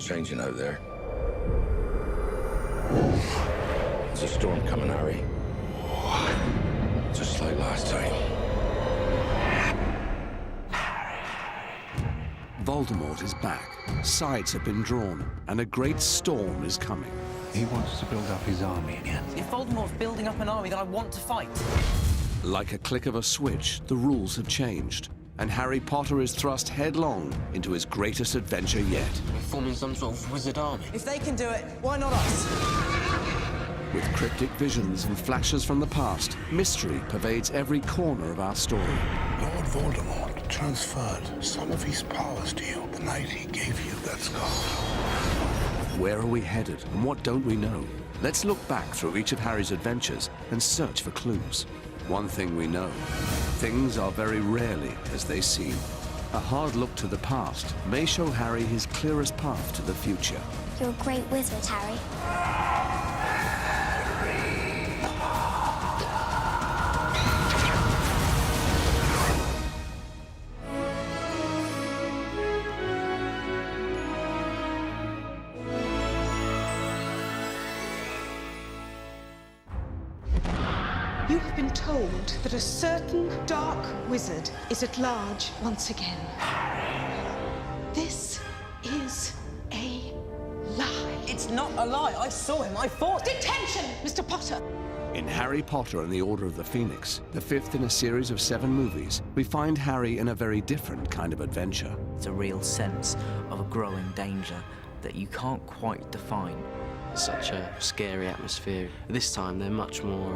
changing out there. There's a storm coming, Harry. Just like last time. Voldemort is back. Sides have been drawn, and a great storm is coming. He wants to build up his army again. If Voldemort's building up an army, then I want to fight. Like a click of a switch, the rules have changed, and Harry Potter is thrust headlong into his greatest adventure yet. We're forming some sort of wizard army. If they can do it, why not us? With cryptic visions and flashes from the past, mystery pervades every corner of our story. Lord Voldemort transferred some of his powers to you the night he gave you that scar. Where are we headed, and what don't we know? Let's look back through each of Harry's adventures and search for clues. One thing we know, things are very rarely as they seem. A hard look to the past may show Harry his clearest path to the future. You're a great wizard, Harry. You have been told that a certain dark wizard is at large once again. This is a lie. It's not a lie. I saw him. I fought. Detention, Mr. Potter. In Harry Potter and the Order of the Phoenix, the fifth in a series of 7 movies, we find Harry in a very different kind of adventure. It's a real sense of a growing danger that you can't quite define. Such a scary atmosphere. This time they're much more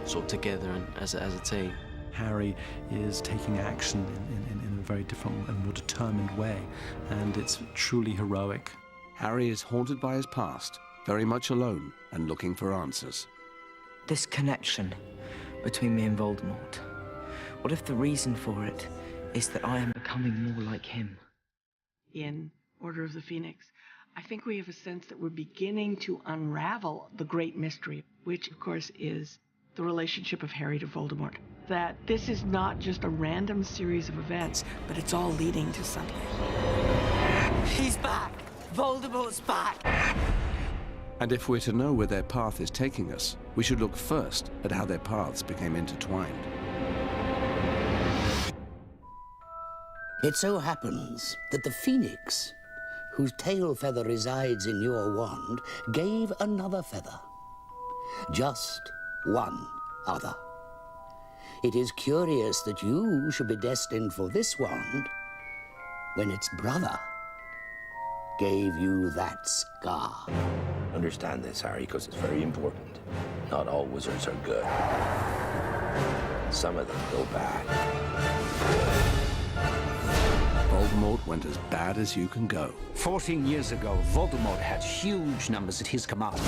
sort of together and as a team. Harry is taking action in a very different and more determined way, and it's truly heroic. Harry is haunted by his past, very much alone and looking for answers. This connection between me and Voldemort, what if the reason for it is that I am becoming more like him? In Order of the Phoenix, I think we have a sense that we're beginning to unravel the great mystery, which, of course, is the relationship of Harry to Voldemort. That this is not just a random series of events, but it's all leading to something. He's back. Voldemort's back. And if we're to know where their path is taking us, we should look first at how their paths became intertwined. It so happens that the Phoenix, whose tail feather resides in your wand, gave another feather. Just one other. It is curious that you should be destined for this wand when its brother gave you that scar. Understand this, Harry, because it's very important. Not all wizards are good. Some of them go bad. Voldemort went as bad as you can go. 14 years ago, Voldemort had huge numbers at his command.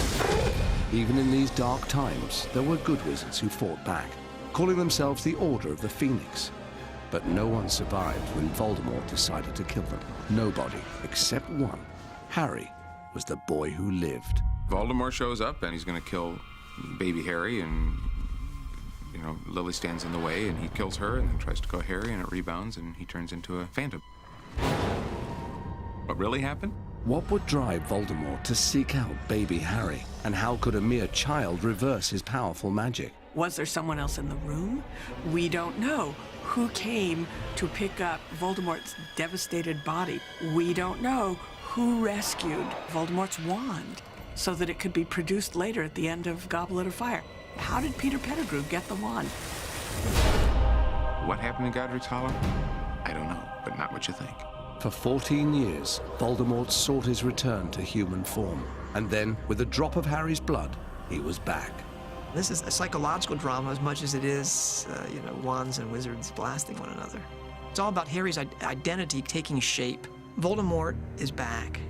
Even in these dark times, there were good wizards who fought back, calling themselves the Order of the Phoenix. But no one survived when Voldemort decided to kill them. Nobody, except one. Harry was the boy who lived. Voldemort shows up and he's going to kill baby Harry, and Lily stands in the way and he kills her and then tries to kill Harry and it rebounds and he turns into a phantom. What really happened? What would drive Voldemort to seek out baby Harry? And how could a mere child reverse his powerful magic? Was there someone else in the room? We don't know. Who came to pick up Voldemort's devastated body? We don't know. Who rescued Voldemort's wand so that it could be produced later at the end of Goblet of Fire? How did Peter Pettigrew get the wand? What happened in Godric's Hollow? I don't know, but not what you think. For 14 years, Voldemort sought his return to human form. And then, with a drop of Harry's blood, he was back. This is a psychological drama as much as it is, wands and wizards blasting one another. It's all about Harry's identity taking shape. Voldemort is back,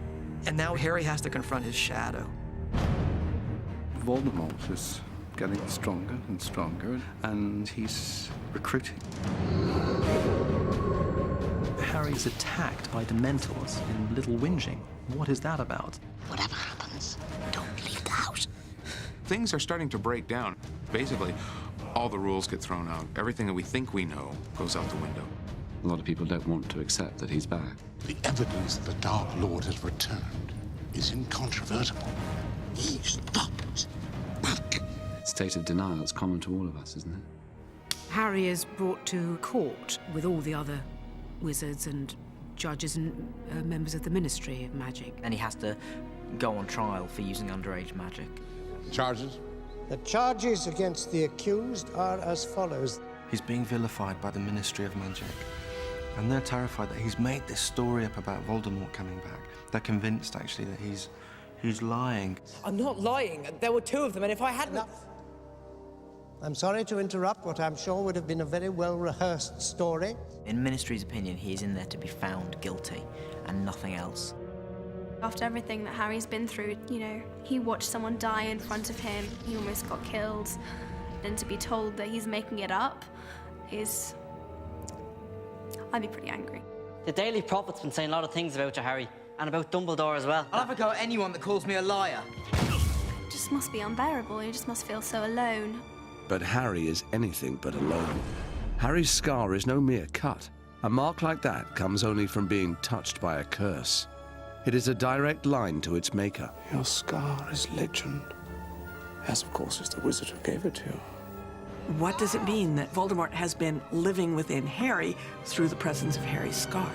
and now Harry has to confront his shadow. Voldemort is getting stronger and stronger, and he's recruiting. Harry's attacked by Dementors in Little Whinging. What is that about? Whatever happens, don't leave the house. Things are starting to break down. Basically, all the rules get thrown out. Everything that we think we know goes out the window. A lot of people don't want to accept that he's back. The evidence that the Dark Lord has returned is incontrovertible. He stopped back. State of denial is common to all of us, isn't it? Harry is brought to court with all the other wizards and judges and members of the Ministry of Magic. And he has to go on trial for using underage magic. Charges? The charges against the accused are as follows. He's being vilified by the Ministry of Magic. And they're terrified that he's made this story up about Voldemort coming back. They're convinced, actually, that he's lying. I'm not lying. There were two of them, and if I hadn't... Enough. I'm sorry to interrupt what I'm sure would have been a very well-rehearsed story. In Ministry's opinion, he is in there to be found guilty and nothing else. After everything that Harry's been through, you know, he watched someone die in front of him, he almost got killed, and to be told that he's making it up is... I'd be pretty angry. The Daily Prophet's been saying a lot of things about you, Harry, and about Dumbledore as well. I'll have a go at anyone that calls me a liar. It just must be unbearable, he just must feel so alone. But Harry is anything but alone. Harry's scar is no mere cut. A mark like that comes only from being touched by a curse. It is a direct line to its maker. Your scar is legend, as of course is the wizard who gave it to you. What does it mean that Voldemort has been living within Harry through the presence of Harry's scar?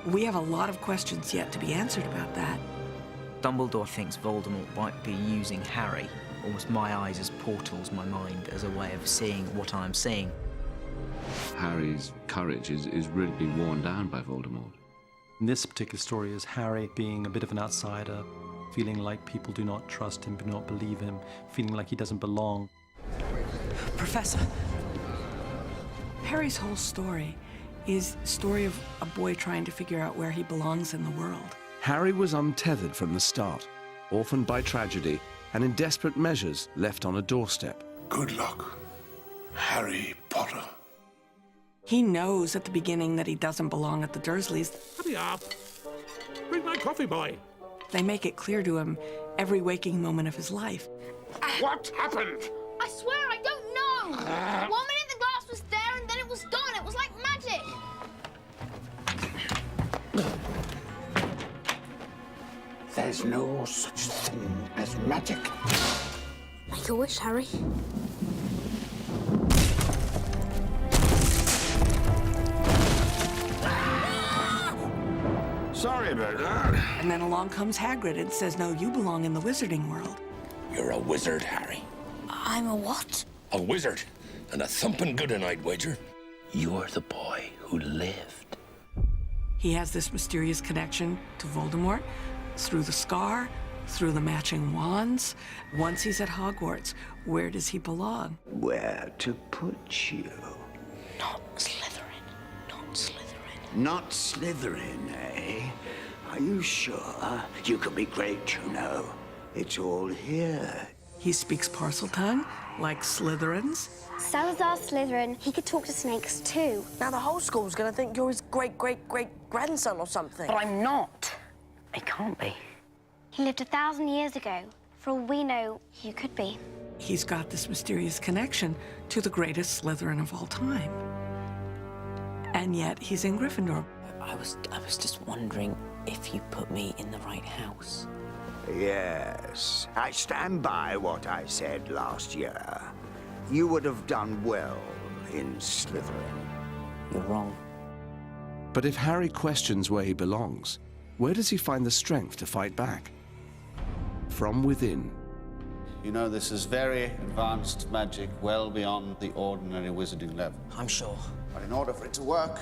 We have a lot of questions yet to be answered about that. Dumbledore thinks Voldemort might be using Harry, almost my eyes as portals, my mind as a way of seeing what I'm seeing. Harry's courage is really being worn down by Voldemort. In this particular story is Harry being a bit of an outsider, feeling like people do not trust him, do not believe him, feeling like he doesn't belong. Professor, Harry's whole story is the story of a boy trying to figure out where he belongs in the world. Harry was untethered from the start, orphaned by tragedy, and in desperate measures left on a doorstep. Good luck, Harry Potter. He knows at the beginning that he doesn't belong at the Dursleys. Hurry up. Bring my coffee, boy. They make it clear to him every waking moment of his life. What happened? I swear I don't know. 1 minute the glass was there and then it was gone. It was like magic. There's no such thing as magic. Make a wish, Harry. Sorry about that. And then along comes Hagrid and says, no, you belong in the wizarding world. You're a wizard, Harry. I'm a what? A wizard. And a thumping good, I'd wager. You're the boy who lived. He has this mysterious connection to Voldemort through the scar, through the matching wands. Once he's at Hogwarts, where does he belong? Where to put you? Not Slytherin. Not Slytherin. Not Slytherin, eh? Are you sure? You could be great, you know. It's all here. He speaks Parseltongue, like Slytherins. Salazar Slytherin, he could talk to snakes too. Now the whole school's gonna think you're his great-great-great-grandson or something. But I'm not. I can't be. He lived 1,000 years ago. For all we know, you could be. He's got this mysterious connection to the greatest Slytherin of all time. And yet he's in Gryffindor. I was just wondering if you put me in the right house. Yes, I stand by what I said last year. You would have done well in Slytherin. You're wrong. But if Harry questions where he belongs, where does he find the strength to fight back? From within. You know, this is very advanced magic, well beyond the ordinary wizarding level. I'm sure. But in order for it to work,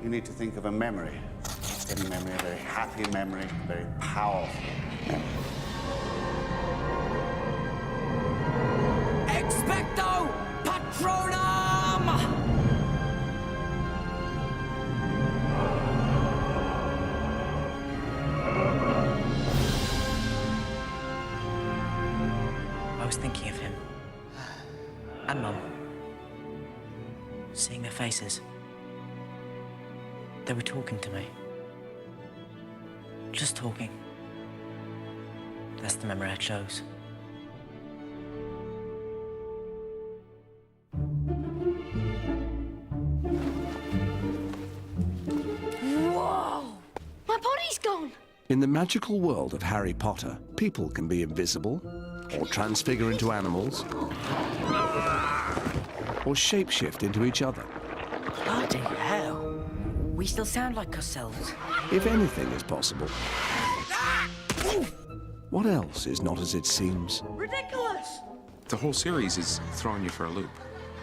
you need to think of a memory. A memory, a very happy memory, a very powerful memory. Expecto Patronum! I was thinking of him. And Mum. Seeing their faces. They were talking to me. Just talking. That's the memory I chose. Whoa! My body's gone! In the magical world of Harry Potter, people can be invisible, or transfigure into animals, or shapeshift into each other. Bloody hell. We still sound like ourselves. If anything is possible, what else is not as it seems? Ridiculous! The whole series is throwing you for a loop.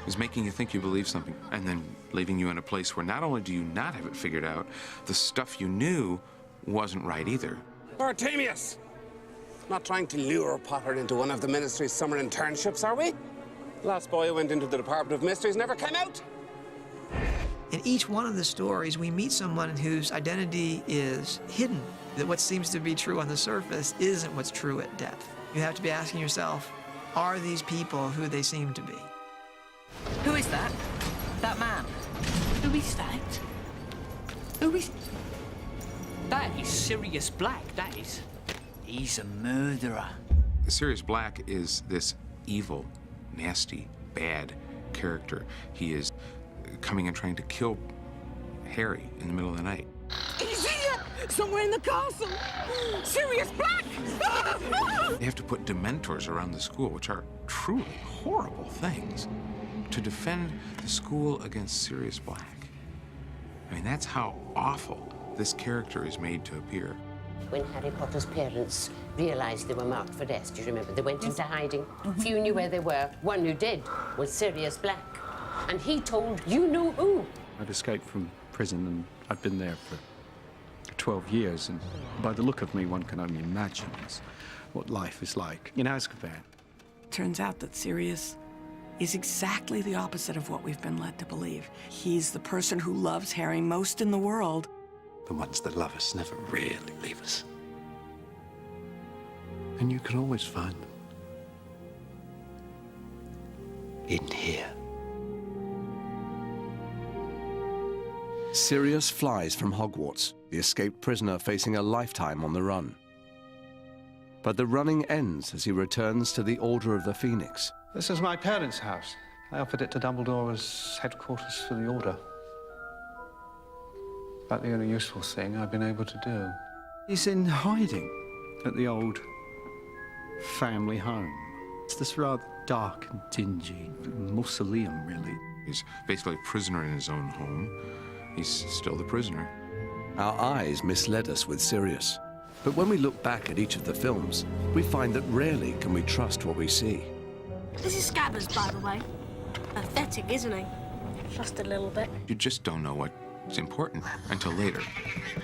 Is making you think you believe something, and then leaving you in a place where not only do you not have it figured out, the stuff you knew wasn't right either. Artemius! Not trying to lure Potter into one of the Ministry's summer internships, are we? Last boy who went into the Department of Mysteries never came out. In each one of the stories, we meet someone whose identity is hidden, that what seems to be true on the surface isn't what's true at depth. You have to be asking yourself, are these people who they seem to be? Who is that? That man? Who is that? Who is... That is Sirius Black, that is. He's a murderer. Sirius Black is this evil, nasty, bad character. He is coming and trying to kill Harry in the middle of the night. He's here! Somewhere in the castle! Sirius Black! They have to put Dementors around the school, which are truly horrible things, to defend the school against Sirius Black. I mean, that's how awful this character is made to appear. When Harry Potter's parents realized they were marked for death, do you remember? They went into hiding. Few knew where they were. One who did was Sirius Black. And he told you know who. I'd escaped from prison and I'd been there for 12 years, and by the look of me, one can only imagine what life is like in Azkaban. Turns out that Sirius is exactly the opposite of what we've been led to believe. He's the person who loves Harry most in the world. The ones that love us never really leave us. And you can always find them in here. Sirius flies from Hogwarts, the escaped prisoner facing a lifetime on the run. But the running ends as he returns to the Order of the Phoenix. This is my parents' house. I offered it to Dumbledore as headquarters for the Order. About the only useful thing I've been able to do. He's in hiding at the old family home. It's this rather dark and dingy mausoleum, really. He's basically a prisoner in his own home. He's still the prisoner. Our eyes misled us with Sirius. But when we look back at each of the films, we find that rarely can we trust what we see. This is Scabbers, by the way. Pathetic, isn't he? Just a little bit. You just don't know what's important until later.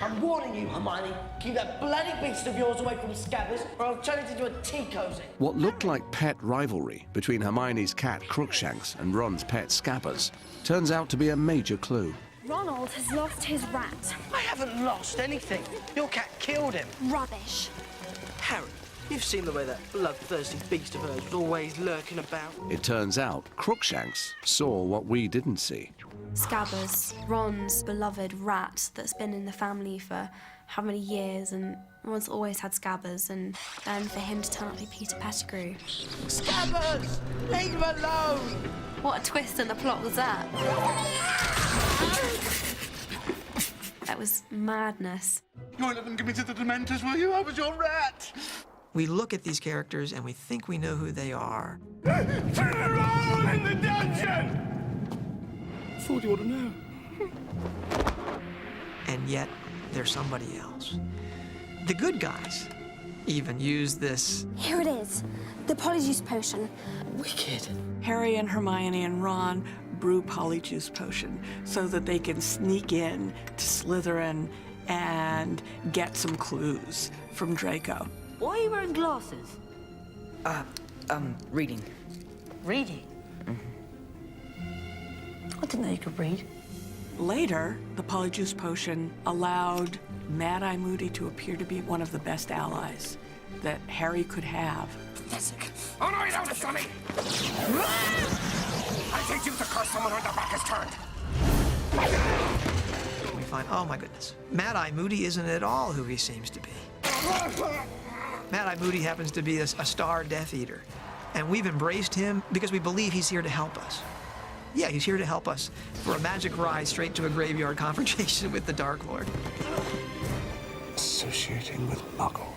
I'm warning you, Hermione. Keep that bloody beast of yours away from Scabbers, or I'll turn it into a tea cozy. What looked like pet rivalry between Hermione's cat Crookshanks and Ron's pet Scabbers turns out to be a major clue. Ronald has lost his rat. I haven't lost anything. Your cat killed him. Rubbish. Harry, you've seen the way that bloodthirsty beast of hers was always lurking about. It turns out Crookshanks saw what we didn't see. Scabbers, Ron's beloved rat that's been in the family for how many years, and Ron's always had Scabbers, and then for him to turn up to be Peter Pettigrew. Scabbers! Leave him alone! What a twist in the plot was that? That was madness. You won't let them give me to the Dementors, will you? I was your rat! We look at these characters and we think we know who they are. Turn around in the dungeon! I thought you ought to know. And yet, they're somebody else. The good guys even use this. Here it is. The Polyjuice Potion. Wicked. Harry and Hermione and Ron brew Polyjuice Potion so that they can sneak in to Slytherin and get some clues from Draco. Why are you wearing glasses? Reading. Reading? I didn't know you could read. Later, the Polyjuice Potion allowed Mad-Eye Moody to appear to be one of the best allies that Harry could have. Oh no, you don't listen to me! I teach you to curse someone when their back is turned. We find, oh my goodness, Mad-Eye Moody isn't at all who he seems to be. Mad-Eye Moody happens to be a star Death Eater, and we've embraced him because we believe he's here to help us. Yeah, he's here to help us for a magic ride straight to a graveyard confrontation with the Dark Lord. associating with muggles.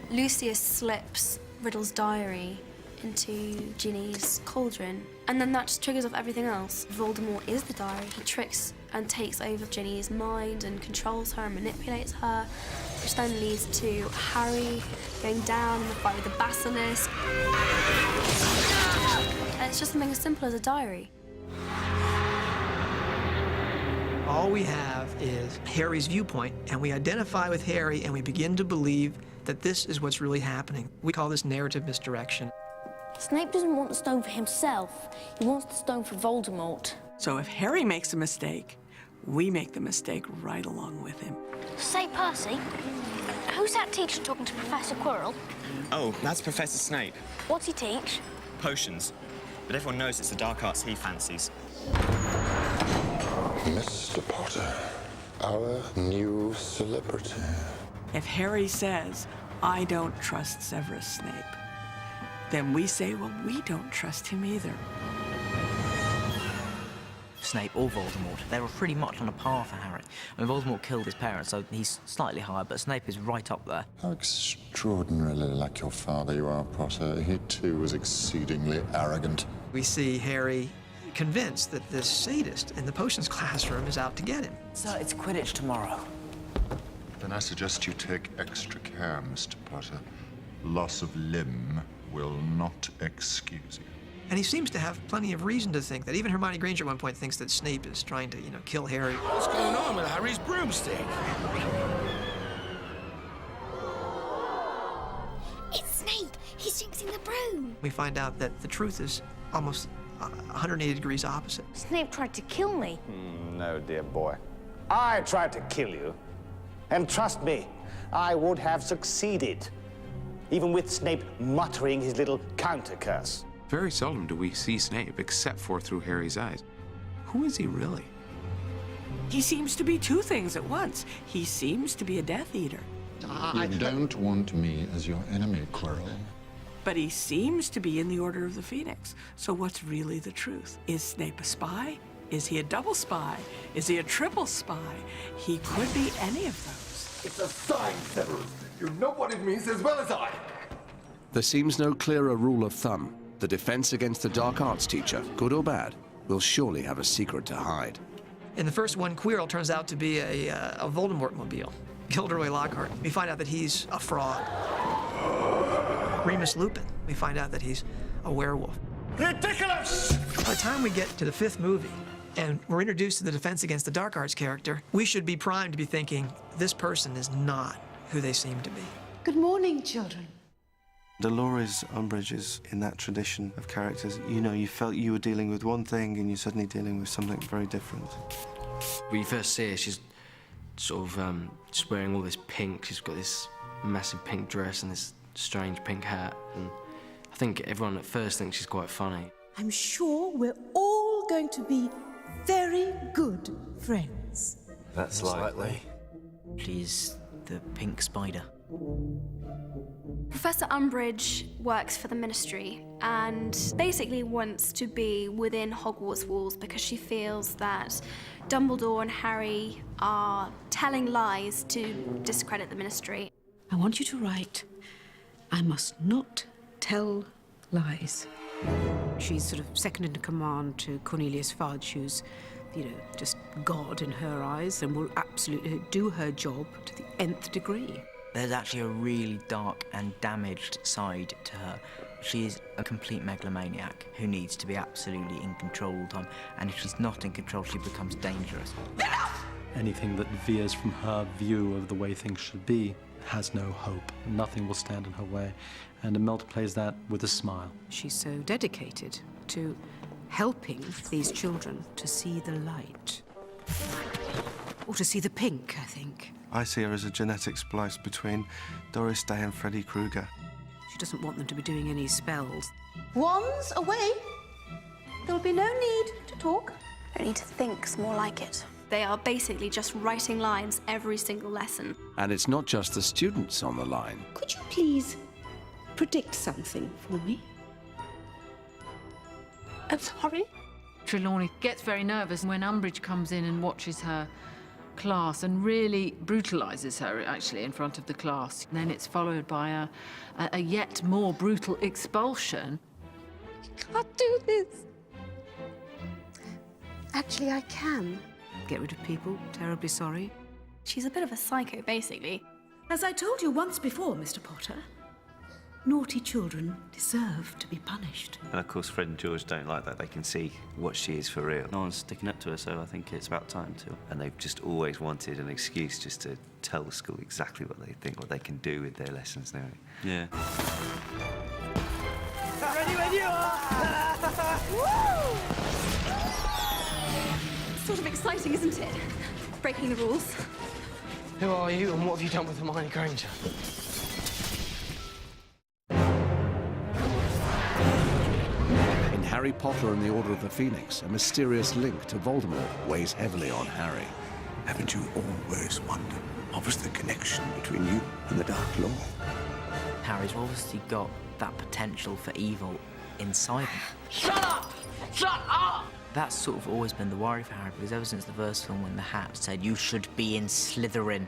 Lucius slips Riddle's diary into Ginny's cauldron, and then that just triggers off everything else. Voldemort is the diary. He tricks and takes over Ginny's mind and controls her and manipulates her, which then leads to Harry going down in the fight with the basilisk. And it's just something as simple as a diary. All we have is Harry's viewpoint, and we identify with Harry, and we begin to believe that this is what's really happening. We call this narrative misdirection. Snape doesn't want the stone for himself. He wants the stone for Voldemort. So if Harry makes a mistake, we make the mistake right along with him. Say, Percy, who's that teacher talking to Professor Quirrell? Oh, that's Professor Snape. What's he teach? Potions. But everyone knows it's the dark arts he fancies. Mr. Potter, our new celebrity. If Harry says, I don't trust Severus Snape, then we say, well, we don't trust him either. Snape or Voldemort, they were pretty much on a par for Harry. I mean, Voldemort killed his parents, so he's slightly higher, but Snape is right up there. How extraordinarily like your father you are, Potter. He, too, was exceedingly arrogant. We see Harry convinced that this sadist in the potions classroom is out to get him. So it's Quidditch tomorrow. Then I suggest you take extra care, Mr. Potter. Loss of limb will not excuse you. And he seems to have plenty of reason to think that. Even Hermione Granger at one point thinks that Snape is trying to, kill Harry. What's going on with Harry's broomstick? It's Snape! He's jinxing the broom! We find out that the truth is almost 180 degrees opposite. Snape tried to kill me. No, dear boy. I tried to kill you. And trust me, I would have succeeded. Even with Snape muttering his little counter-curse. Very seldom do we see Snape except for through Harry's eyes. Who is he really? He seems to be two things at once. He seems to be a Death Eater. You don't want me as your enemy, Quirrell. But he seems to be in the Order of the Phoenix. So what's really the truth? Is Snape a spy? Is he a double spy? Is he a triple spy? He could be any of those. It's a sign, Severus. You know what it means as well as I. There seems no clearer rule of thumb. The defense against the dark arts teacher, good or bad, will surely have a secret to hide. In the first one, Quirrell turns out to be a Voldemort-mobile. Gilderoy Lockhart. We find out that he's a fraud. Remus Lupin. We find out that he's a werewolf. Ridiculous! By the time we get to the fifth movie, and we're introduced to the defense against the dark arts character, we should be primed to be thinking, this person is not who they seem to be. Good morning, children. Dolores Umbridge is in that tradition of characters. You felt you were dealing with one thing and you're suddenly dealing with something very different. When you first see her, she's sort of just wearing all this pink. She's got this massive pink dress and this strange pink hat. And I think everyone at first thinks she's quite funny. I'm sure we're all going to be very good friends. That's likely. She's the pink spider. Professor Umbridge works for the Ministry and basically wants to be within Hogwarts walls because she feels that Dumbledore and Harry are telling lies to discredit the Ministry. I want you to write, I must not tell lies. She's sort of second in command to Cornelius Fudge, who's, just God in her eyes and will absolutely do her job to the nth degree. There's actually a really dark and damaged side to her. She is a complete megalomaniac who needs to be absolutely in control all the time, and if she's not in control, she becomes dangerous. Anything that veers from her view of the way things should be has no hope. Nothing will stand in her way, and Imelda plays that with a smile. She's so dedicated to helping these children to see the light. Or to see the pink, I think. I see her as a genetic splice between Doris Day and Freddy Krueger. She doesn't want them to be doing any spells. Wands away. There'll be no need to talk. Only to think's more like it. They are basically just writing lines every single lesson. And it's not just the students on the line. Could you please predict something for me? I'm sorry. Trelawney gets very nervous when Umbridge comes in and watches her class and really brutalises her, actually, in front of the class. And then it's followed by a yet more brutal expulsion. I can't do this. Actually, I can. Get rid of people, terribly sorry. She's a bit of a psycho, basically. As I told you once before, Mr. Potter, naughty children deserve to be punished. And of course, Fred and George don't like that. They can see what she is for real. No one's sticking up to her, so I think it's about time to. And they've just always wanted an excuse just to tell the school exactly what they think, what they can do with their lessons now. Yeah. Ready when you are! Woo! Sort of exciting, isn't it? Breaking the rules. Who are you and what have you done with Hermione Granger? In Harry Potter and the Order of the Phoenix, a mysterious link to Voldemort weighs heavily on Harry. Haven't you always wondered what was the connection between you and the Dark Lord? Harry's obviously got that potential for evil inside him. Shut up! Shut up! That's sort of always been the worry for Harry, because ever since the first film when the Hat said, you should be in Slytherin.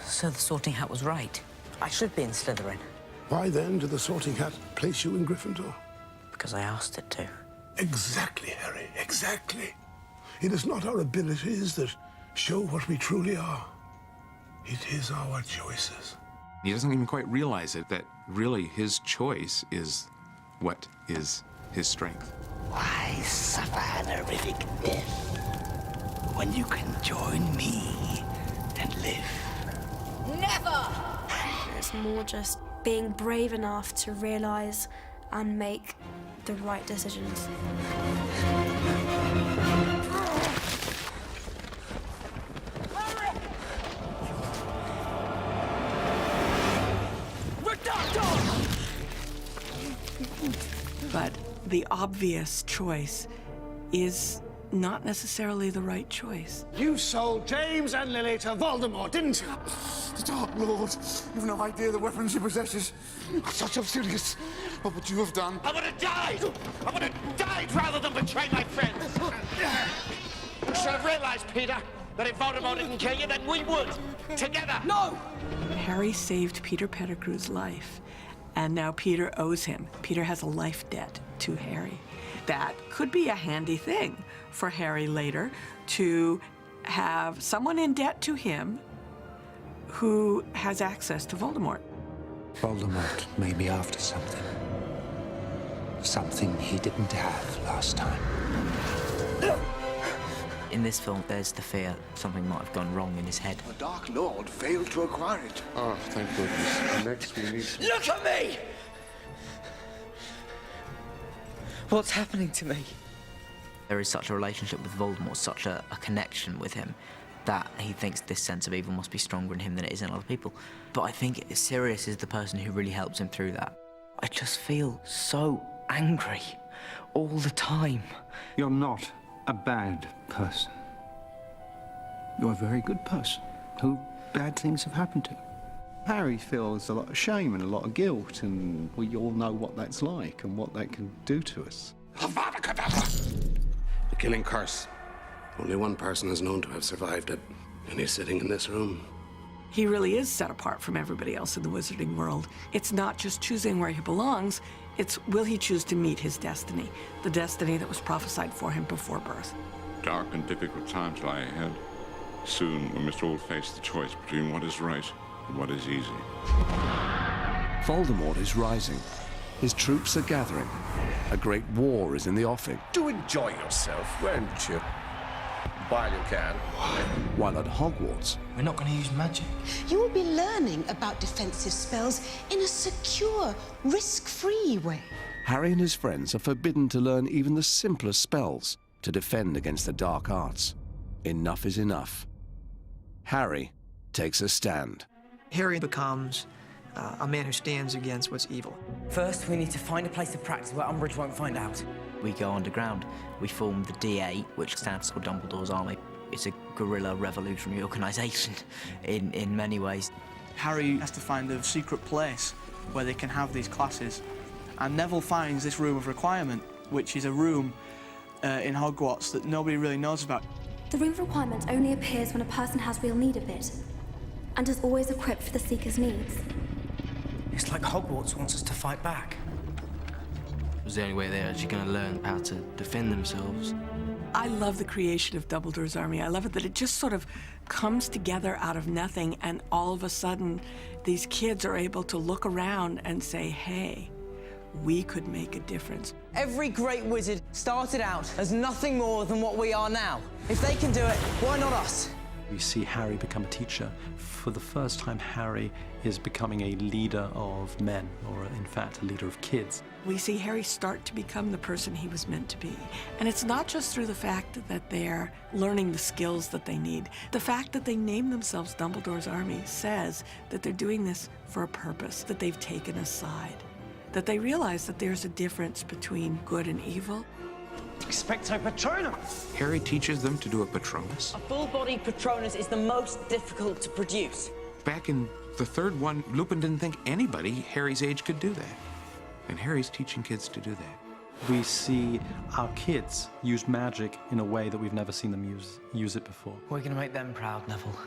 So the Sorting Hat was right. I should be in Slytherin. Why then did the Sorting Hat place you in Gryffindor? Because I asked it to. Exactly, Harry, exactly. It is not our abilities that show what we truly are. It is our choices. He doesn't even quite realize it, that really his choice is what is his strength. Why suffer an horrific death when you can join me and live? Never! It's more just being brave enough to realise and make the right decisions. But the obvious choice is not necessarily the right choice. You sold James and Lily to Voldemort, didn't you? The Dark Lord. You've no idea the weapons he possesses. Such obscenities. What would you have done? I would have died! I would have died rather than betray my friends! You should have realized, Peter, that if Voldemort didn't kill you, then we would! Together! No! Harry saved Peter Pettigrew's life, and now Peter owes him. Peter has a life debt to Harry. That could be a handy thing for Harry later, to have someone in debt to him who has access to Voldemort. Voldemort may be after something. Something he didn't have last time. In this film, there's the fear something might have gone wrong in his head. The Dark Lord failed to acquire it. Oh, thank goodness. Next we need... Look at me! What's happening to me? There is such a relationship with Voldemort, such a connection with him, that he thinks this sense of evil must be stronger in him than it is in other people. But I think Sirius is the person who really helps him through that. I just feel so angry all the time. You're not a bad person. You're a very good person who bad things have happened to. Harry feels a lot of shame and a lot of guilt, and we all know what that's like and what that can do to us. The killing curse. Only one person is known to have survived it, and he's sitting in this room. He really is set apart from everybody else in the wizarding world. It's not just choosing where he belongs, it's will he choose to meet his destiny, the destiny that was prophesied for him before birth. Dark and difficult times lie ahead. Soon we must all face the choice between what is right and what is easy. Voldemort is rising. His troops are gathering. A great war is in the offing. Do enjoy yourself, won't you? While you can. While at Hogwarts, We're not going to use magic. You will be learning about defensive spells in a secure, risk-free way. Harry and his friends are forbidden to learn even the simplest spells to defend against the dark arts. Enough is enough. Harry takes a stand. Harry becomes a man who stands against what's evil. First, we need to find a place of practice where Umbridge won't find out. We go underground. We form the DA, which stands for Dumbledore's Army. It's a guerrilla revolutionary organisation in many ways. Harry has to find a secret place where they can have these classes. And Neville finds this room of requirement, which is a room in Hogwarts that nobody really knows about. The Ring of Requirement only appears when a person has real need of it, and is always equipped for the Seeker's needs. It's like Hogwarts wants us to fight back. It was the only way they're actually going to learn how to defend themselves. I love the creation of Dumbledore's army. I love it that it just sort of comes together out of nothing, and all of a sudden, these kids are able to look around and say, hey, we could make a difference. Every great wizard started out as nothing more than what we are now. If they can do it, why not us? We see Harry become a teacher. For the first time, Harry is becoming a leader of men, or in fact, a leader of kids. We see Harry start to become the person he was meant to be. And it's not just through the fact that they're learning the skills that they need. The fact that they name themselves Dumbledore's Army says that they're doing this for a purpose, that they've taken a side, that they realize that there's a difference between good and evil. Expecto Patronum! Harry teaches them to do a Patronus. A full-bodied Patronus is the most difficult to produce. Back in the third one, Lupin didn't think anybody Harry's age could do that. And Harry's teaching kids to do that. We see our kids use magic in a way that we've never seen them use it before. We're going to make them proud, Neville.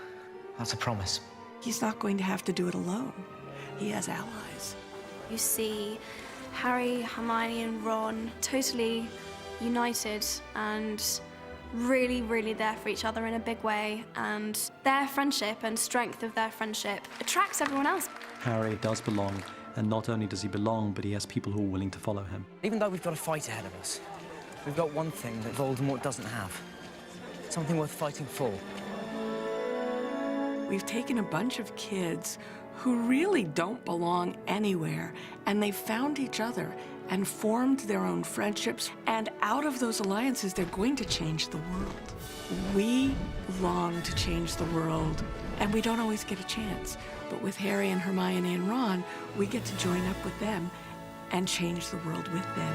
That's a promise. He's not going to have to do it alone. He has allies. You see Harry, Hermione, and Ron totally united and really, really there for each other in a big way, and their friendship and strength of their friendship attracts everyone else. Harry does belong, and not only does he belong, but he has people who are willing to follow him. Even though we've got a fight ahead of us, we've got one thing that Voldemort doesn't have. Something worth fighting for. We've taken a bunch of kids who really don't belong anywhere, and they've found each other and formed their own friendships, and out of those alliances, they're going to change the world. We long to change the world, and we don't always get a chance. But with Harry and Hermione and Ron, we get to join up with them and change the world with them.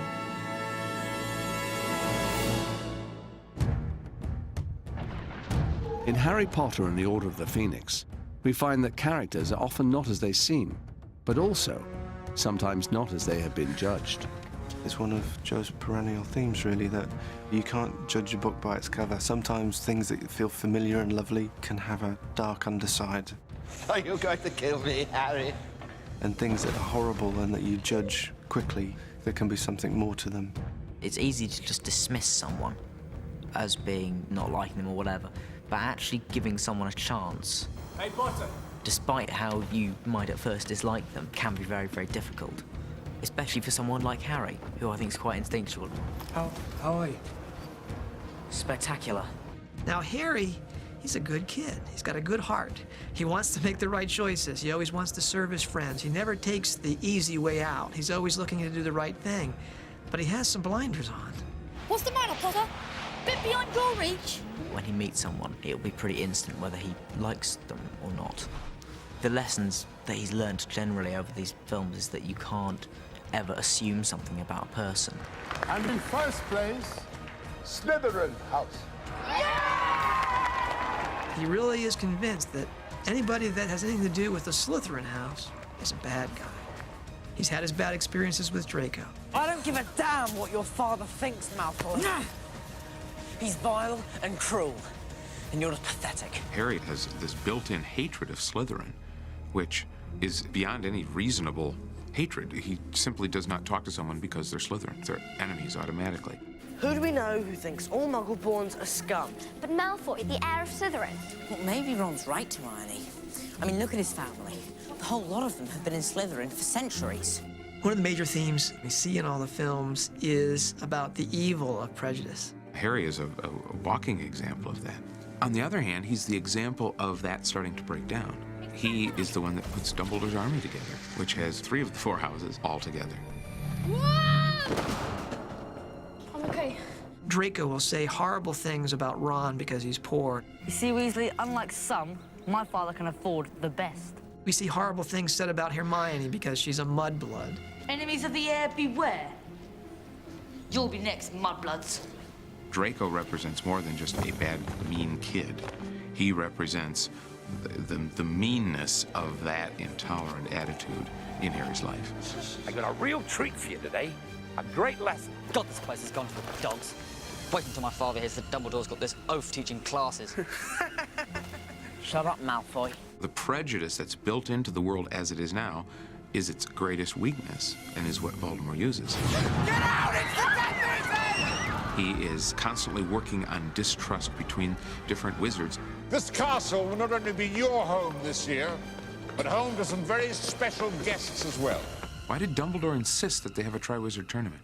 In Harry Potter and the Order of the Phoenix, we find that characters are often not as they seem, but also sometimes not as they have been judged. It's one of Joe's perennial themes, really, that you can't judge a book by its cover. Sometimes things that feel familiar and lovely can have a dark underside. Are you going to kill me, Harry? And things that are horrible and that you judge quickly, there can be something more to them. It's easy to just dismiss someone as being not liking them or whatever, but actually giving someone a chance, Hey, Potter! despite how you might at first dislike them, can be very, very difficult. Especially for someone like Harry, who I think is quite instinctual. How are you? Spectacular. Now, Harry, he's a good kid. He's got a good heart. He wants to make the right choices. He always wants to serve his friends. He never takes the easy way out. He's always looking to do the right thing. But he has some blinders on. What's the matter, Potter? Bit beyond your reach. When he meets someone, it'll be pretty instant whether he likes them or not. The lessons that he's learned generally over these films is that you can't ever assume something about a person. And in first place, Slytherin House. He really is convinced that anybody that has anything to do with the Slytherin house is a bad guy. He's had his bad experiences with Draco. I don't give a damn what your father thinks, Malfoy. He's vile and cruel, and you're just pathetic. Harry has this built-in hatred of Slytherin, which is beyond any reasonable hatred. He simply does not talk to someone because they're Slytherin. They're enemies automatically. Who do we know who thinks all Muggleborns are scum? But Malfoy, the heir of Slytherin. Well, maybe Ron's right, Hermione. I mean, look at his family. The whole lot of them have been in Slytherin for centuries. One of the major themes we see in all the films is about the evil of prejudice. Harry is a walking example of that. On the other hand, he's the example of that starting to break down. He is the one that puts Dumbledore's army together, which has 3 of the 4 houses all together. I'm okay. Draco will say horrible things about Ron because he's poor. You see, Weasley, unlike some, my father can afford the best. We see horrible things said about Hermione because she's a mudblood. Enemies of the heir, beware. You'll be next, mudbloods. Draco represents more than just a bad, mean kid. He represents the meanness of that intolerant attitude in Harry's life. I got a real treat for you today. A great lesson. God, this place has gone to the dogs. Wait until my father hears that Dumbledore's got this oath teaching classes. Shut up, Malfoy. The prejudice that's built into the world as it is now is its greatest weakness and is what Voldemort uses. Get out! It's the Death He is constantly working on distrust between different wizards. This castle will not only be your home this year, but home to some very special guests as well. Why did Dumbledore insist that they have a Triwizard Tournament?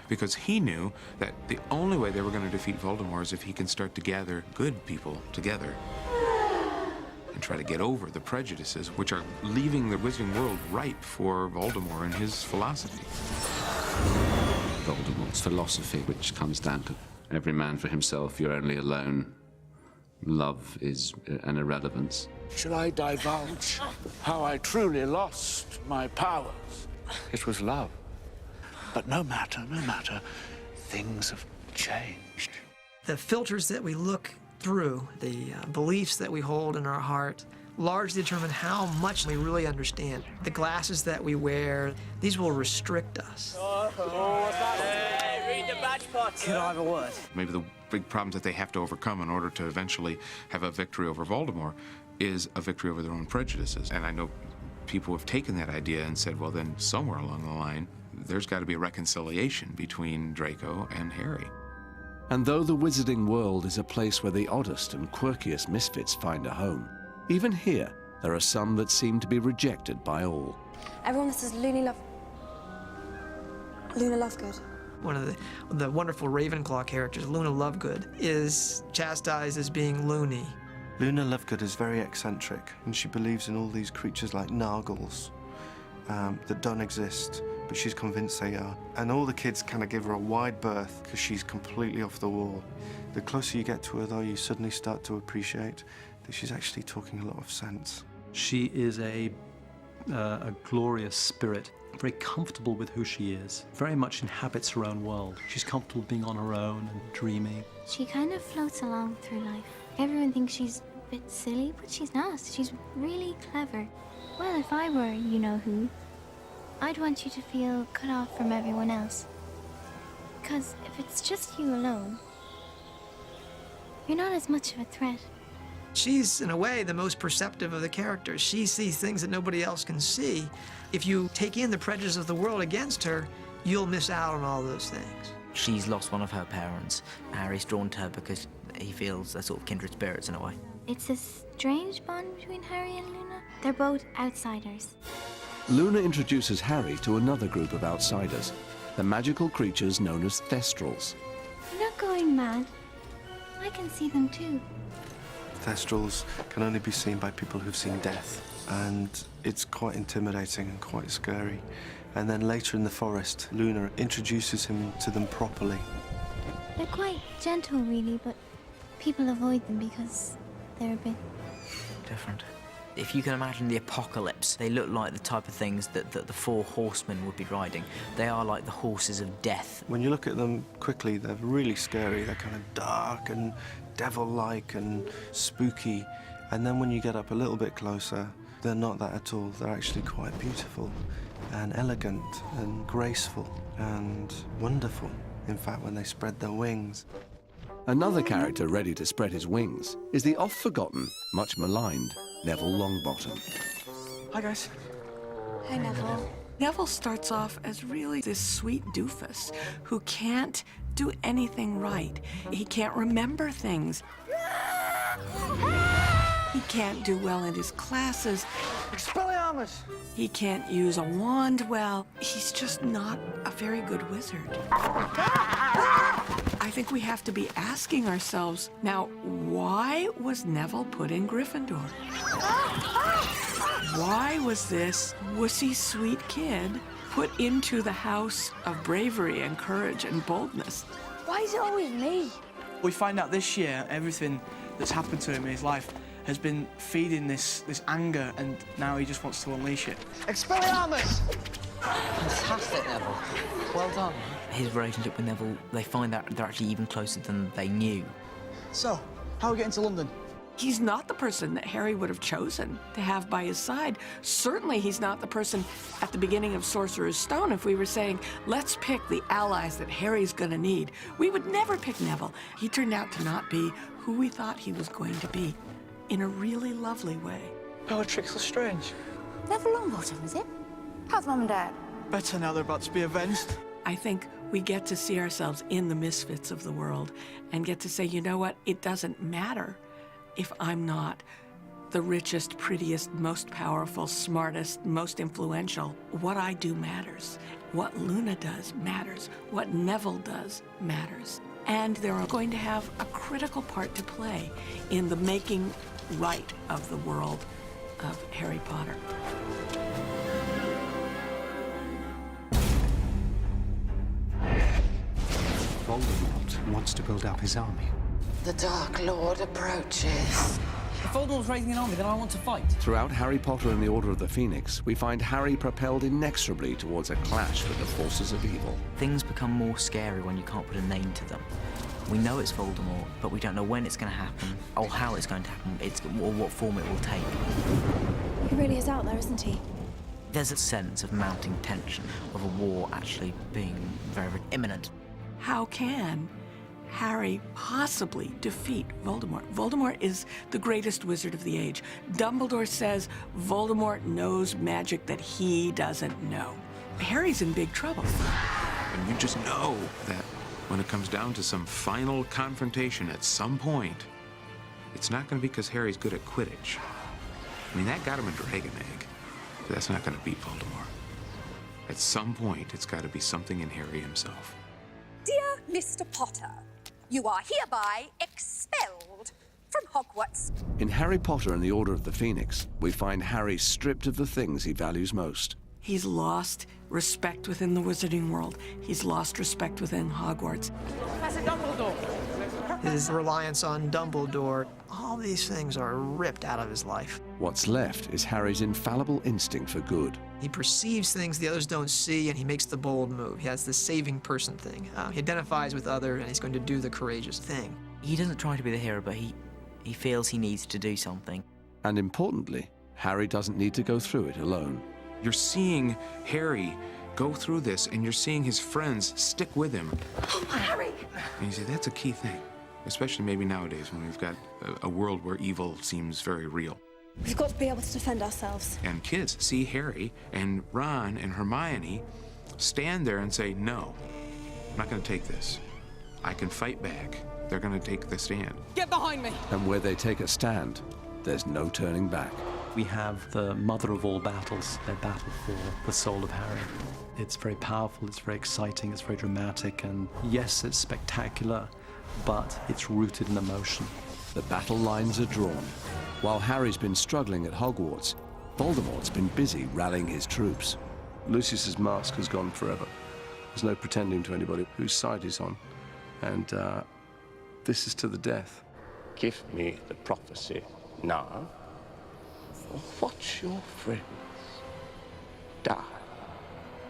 Because he knew that the only way they were going to defeat Voldemort is if he can start to gather good people together and try to get over the prejudices which are leaving the wizarding world ripe for Voldemort and his philosophy. Voldemort's philosophy, which comes down to every man for himself, you're only alone. Love is an irrelevance. Shall I divulge how I truly lost my powers? It was love. But no matter, things have changed. The filters that we look through, the beliefs that we hold in our heart, largely determine how much we really understand. The glasses that we wear, these will restrict us. Hey, read the badge part. Could I have a word? Maybe the big problems that they have to overcome in order to eventually have a victory over Voldemort is a victory over their own prejudices. And I know people have taken that idea and said, well, then somewhere along the line, there's got to be a reconciliation between Draco and Harry. And though the wizarding world is a place where the oddest and quirkiest misfits find a home, even here, there are some that seem to be rejected by all. Everyone says Luna Lovegood. One of the wonderful Ravenclaw characters, Luna Lovegood, is chastised as being loony. Luna Lovegood is very eccentric, and she believes in all these creatures like Nargles that don't exist, but she's convinced they are. And all the kids kind of give her a wide berth because she's completely off the wall. The closer you get to her, though, you suddenly start to appreciate that she's actually talking a lot of sense. She is a glorious spirit, very comfortable with who she is, very much inhabits her own world. She's comfortable being on her own and dreaming. She kind of floats along through life. Everyone thinks she's a bit silly, but she's not. She's really clever. Well, if I were you-know-who, I'd want you to feel cut off from everyone else. Because if it's just you alone, you're not as much of a threat. She's, in a way, the most perceptive of the characters. She sees things that nobody else can see. If you take in the prejudice of the world against her, you'll miss out on all those things. She's lost one of her parents. Harry's drawn to her because he feels they're sort of kindred spirits in a way. It's a strange bond between Harry and Luna. They're both outsiders. Luna introduces Harry to another group of outsiders, the magical creatures known as Thestrals. You're not going mad. I can see them too. Thestrals can only be seen by people who've seen death, and it's quite intimidating and quite scary. And then later in the forest, Luna introduces him to them properly. They're quite gentle, really, but people avoid them because they're a bit different. If you can imagine the apocalypse, they look like the type of things that the four horsemen would be riding. They are like the horses of death. When you look at them quickly, they're really scary. They're kind of dark and devil-like and spooky. And then when you get up a little bit closer, they're not that at all. They're actually quite beautiful and elegant and graceful and wonderful, in fact, when they spread their wings. Another character ready to spread his wings is the oft-forgotten, much maligned Neville Longbottom. Hi, guys. Hi, Neville. Neville starts off as really this sweet doofus who can't do anything right. He can't remember things. He can't do well in his classes. Expelliarmus! He can't use a wand well. He's just not a very good wizard. I think we have to be asking ourselves, now, why was Neville put in Gryffindor? Why was this wussy sweet kid put into the house of bravery and courage and boldness? Why is it always me? We find out this year everything that's happened to him in his life has been feeding this anger, and now he just wants to unleash it. Expelliarmus! Fantastic, Neville. Well done. His relationship with Neville, they find that they're actually even closer than they knew. So, how are we getting to London? He's not the person that Harry would have chosen to have by his side. Certainly he's not the person at the beginning of Sorcerer's Stone. If we were saying, let's pick the allies that Harry's gonna need, we would never pick Neville. He turned out to not be who we thought he was going to be, in a really lovely way. Bellatrix Lestrange. Neville Longbottom, is it? How's Mum and Dad? Better now they're about to be avenged. I think we get to see ourselves in the misfits of the world and get to say, you know what, it doesn't matter if I'm not the richest, prettiest, most powerful, smartest, most influential. What I do matters. What Luna does matters. What Neville does matters. And they're going to have a critical part to play in the making right of the world of Harry Potter. Voldemort wants to build up his army. The Dark Lord approaches. If Voldemort's raising an army, then I want to fight. Throughout Harry Potter and the Order of the Phoenix, we find Harry propelled inexorably towards a clash with the forces of evil. Things become more scary when you can't put a name to them. We know it's Voldemort, but we don't know when it's going to happen, or how it's going to happen, or what form it will take. He really is out there, isn't he? There's a sense of mounting tension, of a war actually being very, very imminent. How can Harry possibly defeat Voldemort? Voldemort is the greatest wizard of the age. Dumbledore says Voldemort knows magic that he doesn't know. Harry's in big trouble. And you just know that when it comes down to some final confrontation at some point, it's not going to be because Harry's good at Quidditch. I mean, that got him a dragon egg, but that's not going to beat Voldemort. At some point, it's got to be something in Harry himself. Dear Mr. Potter, you are hereby expelled from Hogwarts. In Harry Potter and the Order of the Phoenix, we find Harry stripped of the things he values most. He's lost respect within the wizarding world. He's lost respect within Hogwarts. Professor Dumbledore! His reliance on Dumbledore, all these things are ripped out of his life. What's left is Harry's infallible instinct for good. He perceives things the others don't see, and he makes the bold move. He has the saving person thing. He identifies with others, and he's going to do the courageous thing. He doesn't try to be the hero, but he feels he needs to do something. And importantly, Harry doesn't need to go through it alone. You're seeing Harry go through this, and you're seeing his friends stick with him. Harry! And you say, that's a key thing, especially maybe nowadays when we've got a world where evil seems very real. We've got to be able to defend ourselves. And kids see Harry and Ron and Hermione stand there and say, no, I'm not going to take this. I can fight back. They're going to take the stand. Get behind me! And where they take a stand, there's no turning back. We have the mother of all battles, their battle for the soul of Harry. It's very powerful, it's very exciting, it's very dramatic, and yes, it's spectacular, but it's rooted in emotion. The battle lines are drawn. While Harry's been struggling at Hogwarts, Voldemort's been busy rallying his troops. Lucius's mask has gone forever. There's no pretending to anybody whose side he's on. And this is to the death. Give me the prophecy now, or watch your friends die.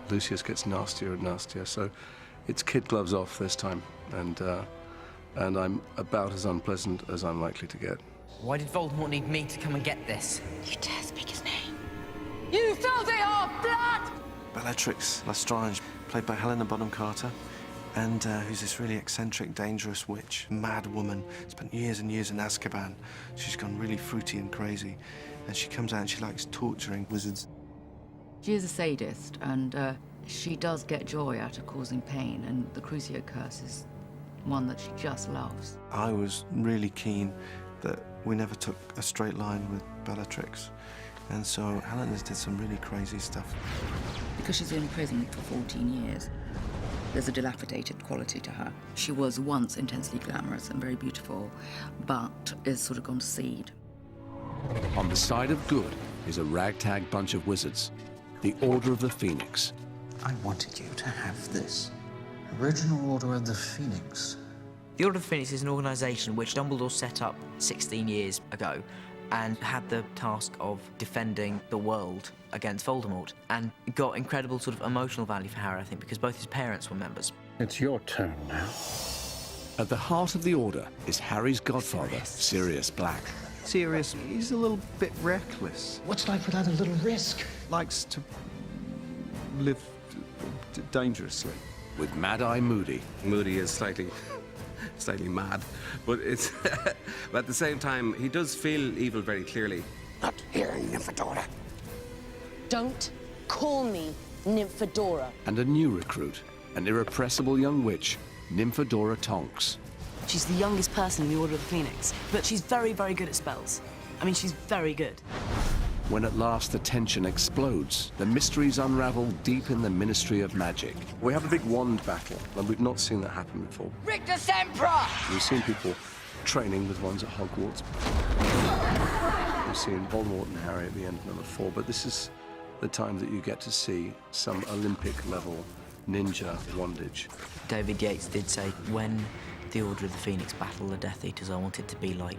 Lucius gets nastier and nastier, so it's kid gloves off this time, and I'm about as unpleasant as I'm likely to get. Why did Voldemort need me to come and get this? You dare speak his name? You filthy old blood! Bellatrix Lestrange, played by Helena Bonham Carter, and who's this really eccentric, dangerous witch, mad woman, spent years and years in Azkaban. She's gone really fruity and crazy, and she comes out and she likes torturing wizards. She is a sadist, and she does get joy out of causing pain, and the Crucio curse is one that she just loves. I was really keen that we never took a straight line with Bellatrix, and so Helena's did some really crazy stuff. Because she's in prison for 14 years, there's a dilapidated quality to her. She was once intensely glamorous and very beautiful, but is sort of gone to seed. On the side of good is a ragtag bunch of wizards, the Order of the Phoenix. I wanted you to have this. Original Order of the Phoenix. The Order of the Phoenix is an organisation which Dumbledore set up 16 years ago and had the task of defending the world against Voldemort, and got incredible sort of emotional value for Harry, I think, because both his parents were members. It's your turn now. At the heart of the Order is Harry's godfather, Sirius Black. Sirius, he's a little bit reckless. What's life without a little risk? Likes to live dangerously. With Mad-Eye Moody. Moody is slightly mad, but it's but at the same time he does feel evil very clearly. Not here, Nymphadora. Don't call me Nymphadora. And a new recruit, an irrepressible young witch, Nymphadora Tonks. She's the youngest person in the Order of the Phoenix, but she's very, very good at spells. I mean, she's very good. When at last the tension explodes, the mysteries unravel deep in the Ministry of Magic. We have a big wand battle, and we've not seen that happen before. Rictus Emperor! We've seen people training with wands at Hogwarts. We've seen Voldemort and Harry at the end of number 4, but this is the time that you get to see some Olympic-level ninja wandage. David Yates did say, when the Order of the Phoenix battle the Death Eaters, I want it to be like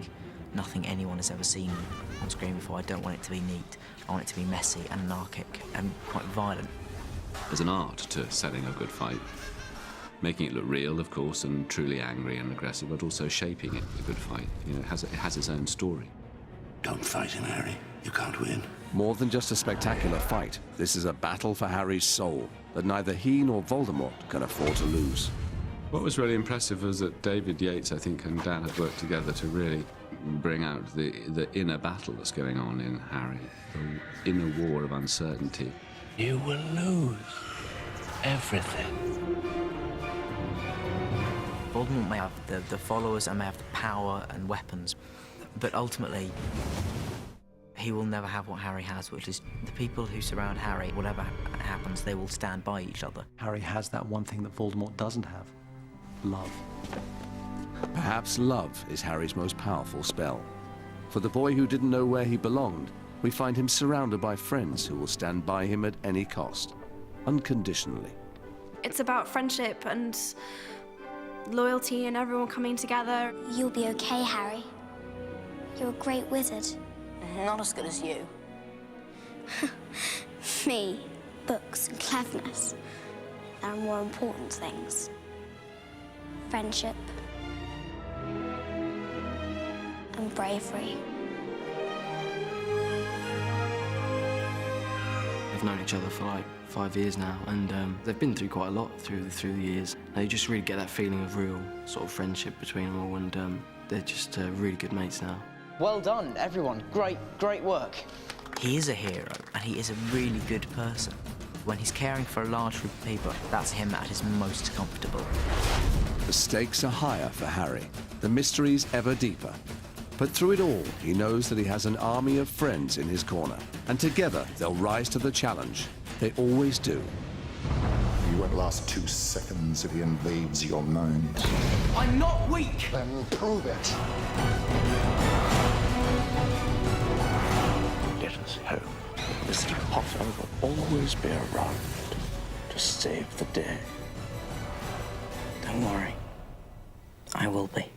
nothing anyone has ever seen on screen before. I don't want it to be neat. I want it to be messy and anarchic and quite violent. There's an art to selling a good fight. Making it look real, of course, and truly angry and aggressive, but also shaping it, a good fight. You know, it has its own story. Don't fight him, Harry. You can't win. More than just a spectacular fight, this is a battle for Harry's soul that neither he nor Voldemort can afford to lose. What was really impressive was that David Yates, I think, and Dan had worked together to really bring out the inner battle that's going on in Harry, the inner war of uncertainty. You will lose everything. Voldemort may have the followers and may have the power and weapons, but ultimately, he will never have what Harry has, which is the people who surround Harry. Whatever happens, they will stand by each other. Harry has that one thing that Voldemort doesn't have. Love. Perhaps love is Harry's most powerful spell. For the boy who didn't know where he belonged, we find him surrounded by friends who will stand by him at any cost, unconditionally. It's about friendship and loyalty and everyone coming together. You'll be okay, Harry. You're a great wizard. Not as good as you. Me, books and cleverness. There are more important things. Friendship. And bravery. They've known each other for like 5 years now, and they've been through quite a lot through the years. And you just really get that feeling of real sort of friendship between them all, and they're just really good mates now. Well done, everyone. Great work. He is a hero, and he is a really good person. When he's caring for a large group of people, that's him at his most comfortable. The stakes are higher for Harry, the mysteries ever deeper. But through it all, he knows that he has an army of friends in his corner, and together they'll rise to the challenge. They always do. You won't last 2 seconds if he invades your mind. I'm not weak! Then prove it. Let us hope Mr. Potter will always be around to save the day. Don't worry, I will be.